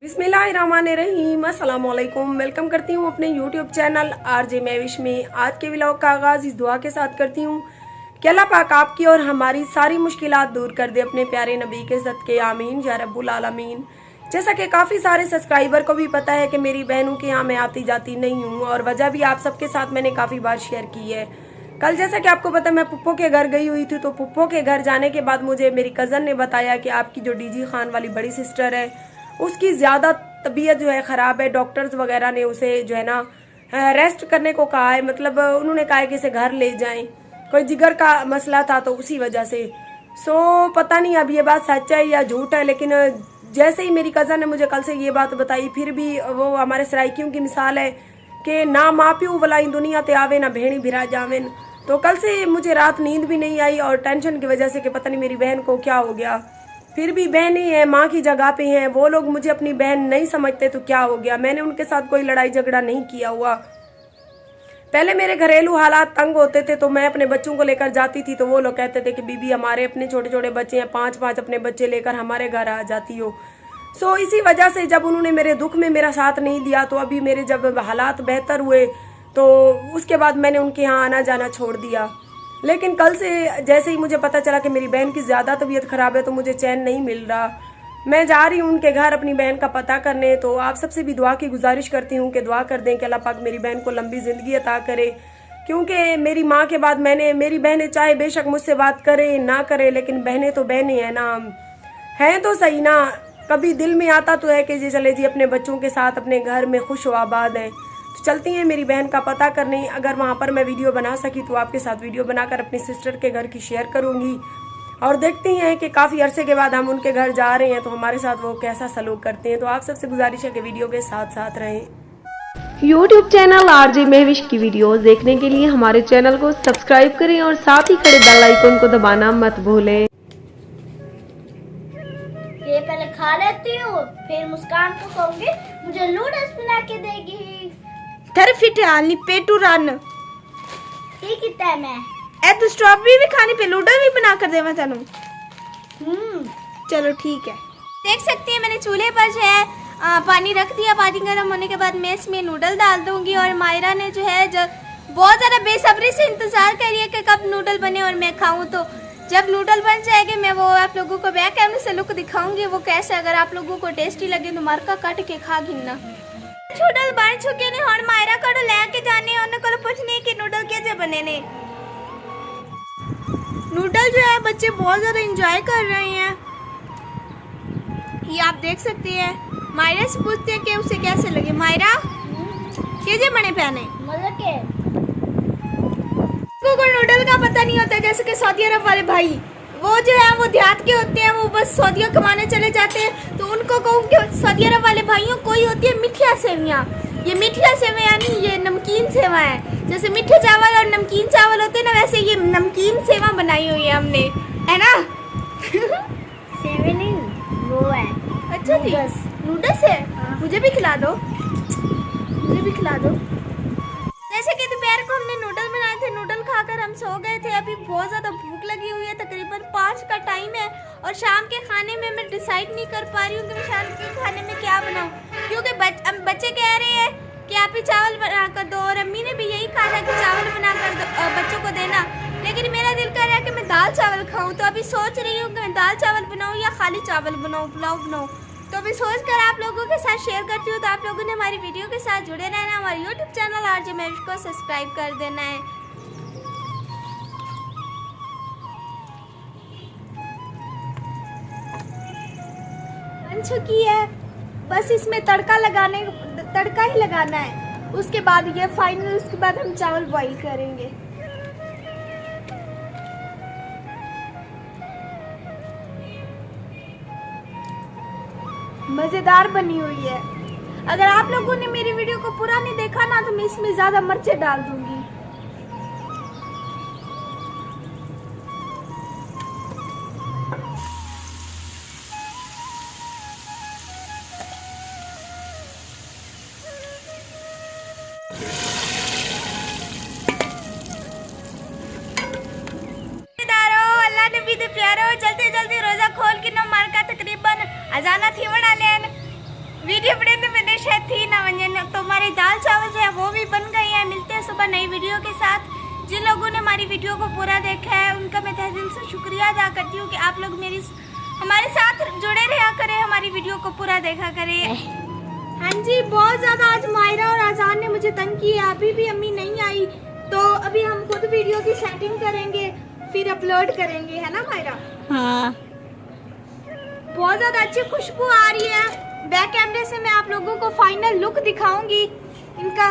बिस्मिल्लाहिर्रहमानिर्रहीम, अस्सलाम वालेकुम। वेलकम करती हूँ अपने यूट्यूब चैनल आरजे महविश में। आज के व्लॉग का आगाज़ इस दुआ के साथ करती हूँ कि अल्लाह पाक आपकी और हमारी सारी मुश्किलात दूर कर दे अपने प्यारे नबी के सदके, आमीन या रब्बुल आलमीन। जैसा कि काफ़ी सारे सब्सक्राइबर को भी पता है कि मेरी बहनों के यहाँ मैं आती जाती नहीं हूँ, और वजह भी आप सबके साथ मैंने काफ़ी बार शेयर की है। कल जैसा कि आपको पता मैं पुप्पो के घर गई हुई थी, तो पुप्पो के घर जाने के बाद मुझे मेरी कज़न ने बताया कि आपकी जो डीजी खान वाली बड़ी सिस्टर है उसकी ज़्यादा तबीयत जो है ख़राब है। डॉक्टर्स वगैरह ने उसे जो है ना रेस्ट करने को कहा है, मतलब उन्होंने कहा है कि इसे घर ले जाएं, कोई जिगर का मसला था तो उसी वजह से। पता नहीं अब ये बात सच है या झूठ है, लेकिन जैसे ही मेरी कज़न ने मुझे कल से ये बात बताई, फिर भी वो हमारे सराइकियों की मिसाल है कि ना माँ प्यू वाला इन दुनिया ते आवे ना भेड़ी भिरा जावेन। तो कल से मुझे रात नींद भी नहीं आई, और टेंशन की वजह से कि पता नहीं मेरी बहन को क्या हो गया। फिर भी बहन ही है, माँ की जगह पे हैं वो लोग, मुझे अपनी बहन नहीं समझते तो क्या हो गया। मैंने उनके साथ कोई लड़ाई झगड़ा नहीं किया हुआ। पहले मेरे घरेलू हालात तंग होते थे तो मैं अपने बच्चों को लेकर जाती थी, तो वो लोग कहते थे कि बीबी हमारे अपने छोटे छोटे बच्चे हैं, 5-5 अपने बच्चे लेकर हमारे घर आ जाती हो। इसी वजह से जब उन्होंने मेरे दुख में मेरा साथ नहीं दिया, तो अभी मेरे जब हालात बेहतर हुए तो उसके बाद मैंने उनके यहाँ आना जाना छोड़ दिया। लेकिन कल से जैसे ही मुझे पता चला कि मेरी बहन की ज़्यादा तबीयत ख़राब है, तो मुझे चैन नहीं मिल रहा। मैं जा रही हूँ उनके घर अपनी बहन का पता करने। तो आप सबसे भी दुआ की गुजारिश करती हूँ कि दुआ कर दें कि अल्लाह पाक मेरी बहन को लंबी ज़िंदगी अता करे, क्योंकि मेरी माँ के बाद मेरी बहनें चाहे बेशक मुझसे बात करे ना करे, लेकिन बहनें तो बहनें हैं ना, हैं तो सही ना। कभी दिल में आता तो है कि जी चले जी अपने बच्चों के साथ अपने घर में खुश व आबाद हैं, तो चलती हैं मेरी बहन का पता करने। अगर वहाँ पर मैं वीडियो बना सकी तो आपके साथ वीडियो बनाकर अपनी सिस्टर के घर की शेयर करूँगी, और देखती हैं कि काफ़ी अरसे के बाद हम उनके घर जा रहे हैं तो हमारे साथ वो कैसा सलूक करते हैं। तो आप सबसे गुजारिश है कि वीडियो के साथ साथ रहें। यूट्यूब चैनल आरजे महविश की वीडियोस देखने के लिए हमारे चैनल को सब्सक्राइब करें और साथ ही खड़े बेल आइकन को दबाना मत भूलें। ये पहले खा लेती हूँ, फिर मुस्कान को कहूँगी मुझे नूडल्स बना के देगी। तेरे फिट आनी पेटू रन ठीक है मैं ए तू स्ट्रॉबेरी भी खानी पे नूडल भी बना कर देवा तेनू। चलो ठीक है। देख सकती है मैंने चूल्हे पर जो है पानी रख दिया। पानी गर्म होने के बाद मैं इसमें नूडल डाल दूंगी, और मायरा ने जो है बहुत ज़्यादा बेसब्री से इंतज़ार कर रही है कि कब नूडल बने और मैं खाऊं। तो जब नूडल बन जाएंगे मैं वो आप लोगों को बैक कैमरे से लुक दिखाऊंगी वो कैसे। अगर आप लोगों को टेस्टी लगे तो मार्का काट के खा गिनना। नूडल बन चुके ने और मायरा को लेके जाने और को पूछने कि नूडल कैसे बने ने। नूडल जो है बच्चे बहुत ज़्यादा एंजॉय कर रहे हैं, ये आप देख सकते हैं। मायरा से पूछते हैं कि उसे कैसे लगे। मायरा कैसे बने पहने मतलब के को नूडल का पता नहीं होता, जैसे कि सऊदी अरब वाले भाई वो जो है वो देहात के होते हैं, वो बस सऊदिया कमाने चले जाते हैं। तो उनको कहूँ कि सऊदी अरब वाले भाइयों कोई होती है मिठिया सेवियाँ। ये मिठिया सेवयाँ यानी ये नमकीन सेवा है। जैसे मीठे चावल और नमकीन चावल होते हैं ना, वैसे ये नमकीन सेवा बनाई हुई है हमने, है ना। सेवे नहीं वो है। अच्छा जी नूडल्स है। मुझे भी खिला दो, मुझे भी खिला दो। जैसे कि दोपहर को हमने नूडल बनाए थे, नूडल खाकर हम सो गए थे। अभी बहुत ज़्यादा भूख लगी हुई है, तकरीबन 5 का टाइम है, और शाम के खाने में मैं डिसाइड नहीं कर पा रही हूँ कि मैं शाम के खाने में क्या बनाऊँ, क्योंकि बच्चे कह रहे हैं कि आप ही चावल बना कर दो, और अम्मी ने भी यही कहा था कि चावल बना कर बच्चों को देना। लेकिन मेरा दिल कर रहा है कि मैं दाल चावल खाऊँ, तो अभी सोच रही हूँ कि मैं दाल चावल बनाऊँ या खाली चावल बनाऊँ, पुलाव बनाऊँ। तो अभी सोच कर आप लोगों के साथ शेयर करती हूँ। तो आप लोगों ने हमारी वीडियो के साथ जुड़े रहना, हमारे यूट्यूब चैनल आरजे महविश को सब्सक्राइब कर देना है। बन चुकी है, बस इसमें तड़का ही लगाना है। उसके बाद ये फाइनल, उसके बाद हम चावल बॉईल करेंगे। मज़ेदार बनी हुई है। अगर आप लोगों ने मेरी वीडियो को पूरा नहीं देखा ना, तो मैं इसमें ज़्यादा मिर्चें डाल दूंगी। अल्लाह ने भी प्यारो जल्दी जल्दी रोजा खोल के नो मार का तकरीबन अजाना थी वड़ा लेन। हमारे दाल चावल जो है वो भी बन गए हैं। मिलते हैं सुबह नई वीडियो के साथ। जिन लोगों ने हमारी वीडियो को पूरा देखा है उनका मैं तहे दिल से शुक्रिया अदा करती हूँ कि आप लोग हमारे साथ जुड़े रहा करें, हमारी वीडियो को पूरा देखा करें। हाँ जी, बहुत ज़्यादा आज मायरा और आजान ने मुझे तंग किया। अभी भी अम्मी नहीं आई, तो अभी हम खुद वीडियो की सेटिंग करेंगे, फिर अपलोड करेंगे, है ना मायरा? हाँ, बहुत ज़्यादा अच्छी खुशबू आ रही है। बैक कैमरे से मैं आप लोगों को फाइनल लुक दिखाऊंगी इनका।